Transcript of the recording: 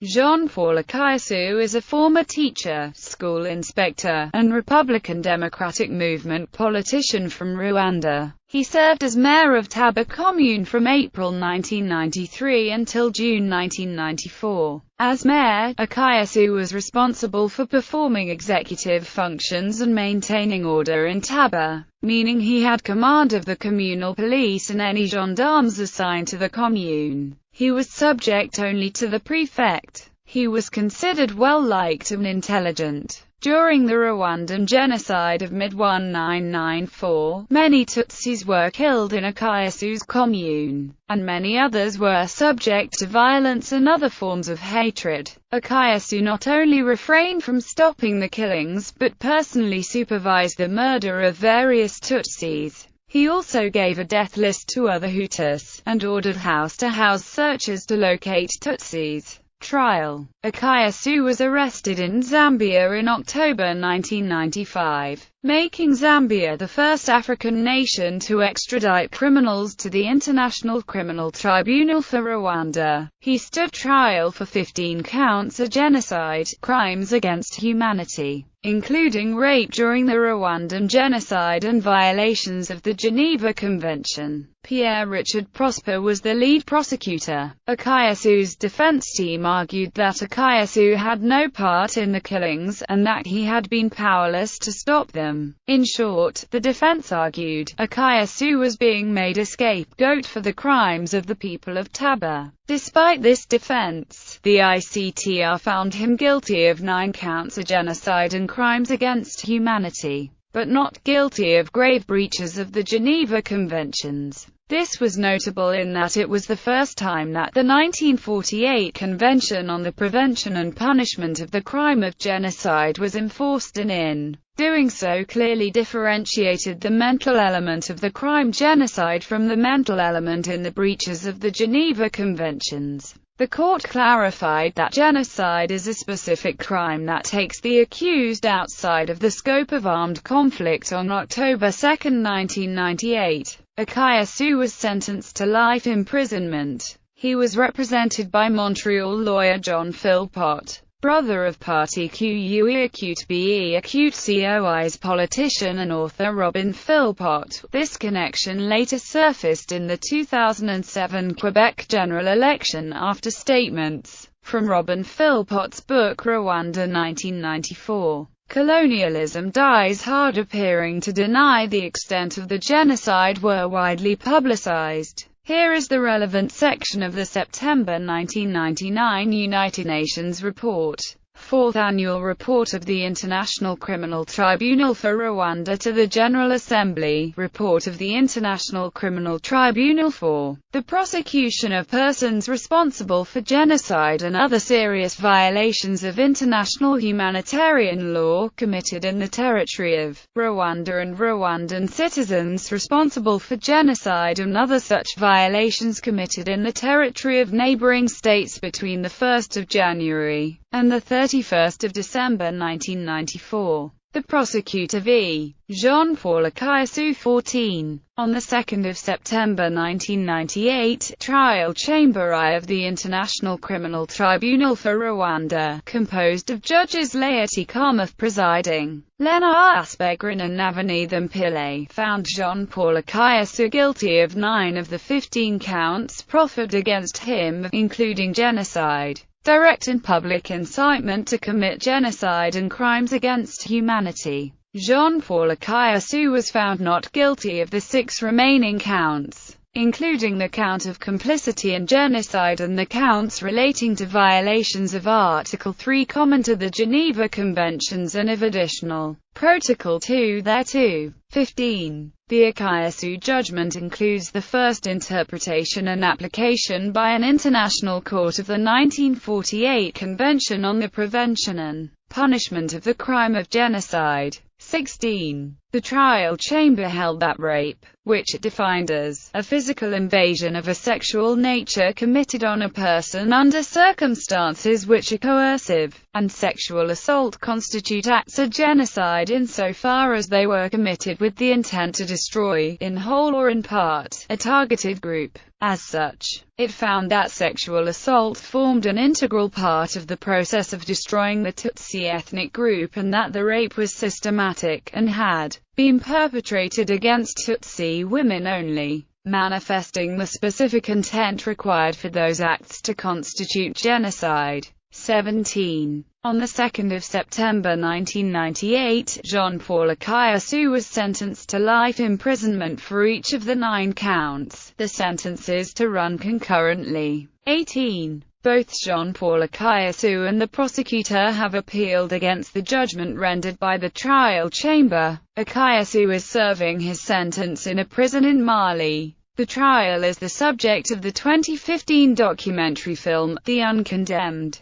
Jean-Paul Akayesu is a former teacher, school inspector, and Republican Democratic Movement politician from Rwanda. He served as mayor of Taba Commune from April 1993 until June 1994. As mayor, Akayesu was responsible for performing executive functions and maintaining order in Taba, meaning he had command of the communal police and any gendarmes assigned to the commune. He was subject only to the prefect. He was considered well-liked and intelligent. During the Rwandan genocide of mid-1994, many Tutsis were killed in Akayesu's commune, and many others were subject to violence and other forms of hatred. Akayesu not only refrained from stopping the killings, but personally supervised the murder of various Tutsis. He also gave a death list to other Hutus, and ordered house-to-house searches to locate Tutsis. Trial. Akayesu was arrested in Zambia in October 1995, making Zambia the first African nation to extradite criminals to the International Criminal Tribunal for Rwanda. He stood trial for 15 counts of genocide, crimes against humanity, including rape during the Rwandan genocide and violations of the Geneva Convention. Pierre Richard Prosper was the lead prosecutor. Akayesu's defense team argued that Akayesu had no part in the killings, and that he had been powerless to stop them. In short, the defense argued, Akayesu was being made a scapegoat for the crimes of the people of Taba. Despite this defense, the ICTR found him guilty of 9 counts of genocide and crimes against humanity, but not guilty of grave breaches of the Geneva Conventions. This was notable in that it was the first time that the 1948 Convention on the Prevention and Punishment of the Crime of Genocide was enforced, and in doing so clearly differentiated the mental element of the crime genocide from the mental element in the breaches of the Geneva Conventions. The court clarified that genocide is a specific crime that takes the accused outside of the scope of armed conflict. On October 2, 1998, Akayesu was sentenced to life imprisonment. He was represented by Montreal lawyer John Philpott, brother of Parti QUE Acute BE Acute COI's politician and author Robin Philpott. This connection later surfaced in the 2007 Quebec general election after statements from Robin Philpott's book Rwanda 1994. Colonialism Dies Hard, appearing to deny the extent of the genocide, were widely publicized. Here is the relevant section of the September 1999 United Nations report. Fourth Annual Report of the International Criminal Tribunal for Rwanda to the General Assembly. Report of the International Criminal Tribunal for the prosecution of persons responsible for genocide and other serious violations of international humanitarian law committed in the territory of Rwanda, and Rwandan citizens responsible for genocide and other such violations committed in the territory of neighboring states between the 1st of January and the 31st of December 1994. The prosecutor v. Jean-Paul Akayesu 14. On the 2nd of September 1998, Trial Chamber I of the International Criminal Tribunal for Rwanda, composed of judges Laeti Kamath presiding, Lena Asbegrin and Navanithan Pillay, found Jean-Paul Akayesu guilty of 9 of the 15 counts proffered against him, including genocide, direct and public incitement to commit genocide, and crimes against humanity. Jean-Paul Akayesu was found not guilty of the 6 remaining counts, including the count of complicity in genocide and the counts relating to violations of Article 3 common to the Geneva Conventions and of Additional Protocol 2 thereto. 15. The Akayesu judgment includes the first interpretation and application by an international court of the 1948 Convention on the Prevention and Punishment of the Crime of Genocide. 16. The trial chamber held that rape, which it defined as a physical invasion of a sexual nature committed on a person under circumstances which are coercive, and sexual assault constitute acts of genocide insofar as they were committed with the intent to destroy, in whole or in part, a targeted group. As such, it found that sexual assault formed an integral part of the process of destroying the Tutsi ethnic group and that the rape was systematic, and had been perpetrated against Tutsi women only, manifesting the specific intent required for those acts to constitute genocide. 17. On the 2nd of September 1998, Jean-Paul Akayesu was sentenced to life imprisonment for each of the 9 counts, the sentences to run concurrently. 18. Both Jean-Paul Akayesu and the prosecutor have appealed against the judgment rendered by the trial chamber. Akayesu is serving his sentence in a prison in Mali. The trial is the subject of the 2015 documentary film, The Uncondemned.